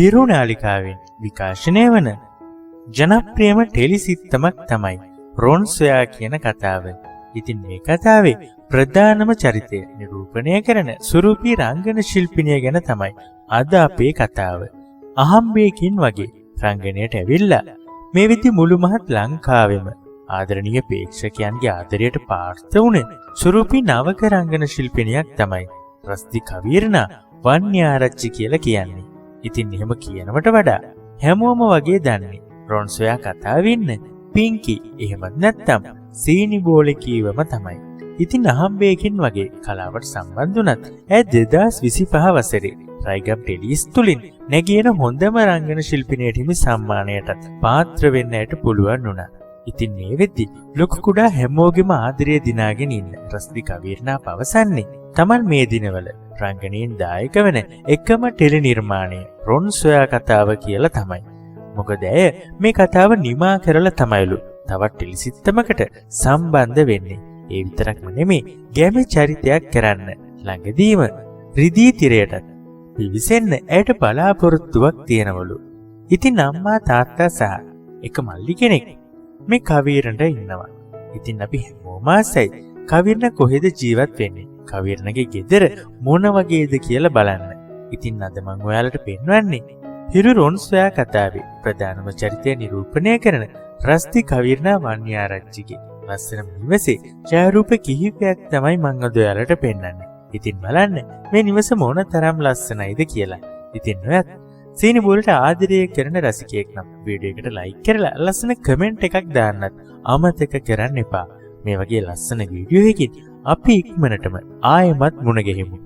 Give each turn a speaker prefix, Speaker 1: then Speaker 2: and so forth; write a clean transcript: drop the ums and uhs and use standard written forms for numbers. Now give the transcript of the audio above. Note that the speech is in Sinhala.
Speaker 1: හිරු නාලිකාවෙන් විකාශනය වන ජනප්‍රියම ටෙලිසිත්තමක් තමයි රොන් සොයා කියන කතාව. ඉතින් මේ කතාවේ ප්‍රධානම චරිතය නිරූපණය කරන සුරූපී රංගන ශිල්පිනිය ගැන තමයි අද අපේ කතාව. අහම්බේකින් වගේ රංගනයට ඇවිල්ලා මේ විදි මුළු මහත් ලංකාවෙම ආදරණීය ප්‍රේක්ෂකයන්ගේ ආදරයට පාත්‍ර වුණ සුරූපී නවක රංගන ශිල්පිනියක් තමයි රස්ති කවීර්ණා වන්‍යාරච්චි කියලා කියන්නේ. ඉතින් එහෙම කියනවට වඩා හැමෝම වගේ දන්නේ රොන් සොයා කතාවේ ඉන්න පින්කි එහෙමත් නැත්නම් සීනි බෝලේ කීවම තමයි. ඉතින් අහම්බේකින් වගේ කලාවට සම්බන්ධ වුණත් ඇය 2025 වසරේ රයිගම් ටෙලිස් තුලින් නැගින හොඳම රංගන ශිල්පිනියට හිමි සම්මානයටත් පාත්‍ර වෙන්නට පුළුවන් වුණා. ඉතින් මේ වෙද්දි ලොකු කුඩා හැමෝගෙම ආදරය දිනාගෙන ඉන්න රස්ති කවීර්ණා පවසන්නේ තමන් මේ දිනවල රංගනයෙන් දායක වෙන එකම ටෙලි නිර්මාණය රොන් සොයා කතාව කියලා තමයි. මොකද ඇය මේ කතාව නිමා කරලා තමයිලු තවත් ටෙලිසිත්තමකට සම්බන්ධ වෙන්නේ. ඒ විතරක්ම නෙමේ ගැමි චරිතයක් කරන්න ළඟදීම රිදී තිරයටත් පිවිසෙන්න ඇයට බලාපොරොත්තුවක් තියෙනවලු. ඉතින් අම්මා තාත්තා සහ එක මල්ලි කෙනෙක් මේ කවීරන්ට ඉන්නවා. ඉතින් අපි හැමෝම ආසයි කවීරණ කොහෙද ජීවත් වෙන්නේ? කවීරණගේ ගෙදර මොන වගේද කියලා බලන්න. ඉතින් අද මම ඔයාලට පෙන්වන්නේ හිරු රොන් සොයා කතාවේ ප්‍රධානම චරිතය නිරූපණය කරන රස්ති කවීර්ණා වන්‍යාරච්චිගේ ලස්සන නිවසේ ඡායාරූප කිහිපයක් තමයි මම අද ඔයාලට පෙන්වන්නේ. ඉතින් බලන්න මේ නිවස මොන තරම් ලස්සනයිද කියලා. ඉතින් ඔයත් සීනි බෝලට ආදරය කරන රසිකයෙක් නම් වීඩියෝ එකට ලයික් කරලා ලස්සන කමෙන්ට් එකක් දාන්නත් අමතක කරන්න එපා. මේ වගේ ලස්සන වීඩියෝ එකකින් අපි ඉක්මනටම ආයෙමත් මුණ ගැහිමු.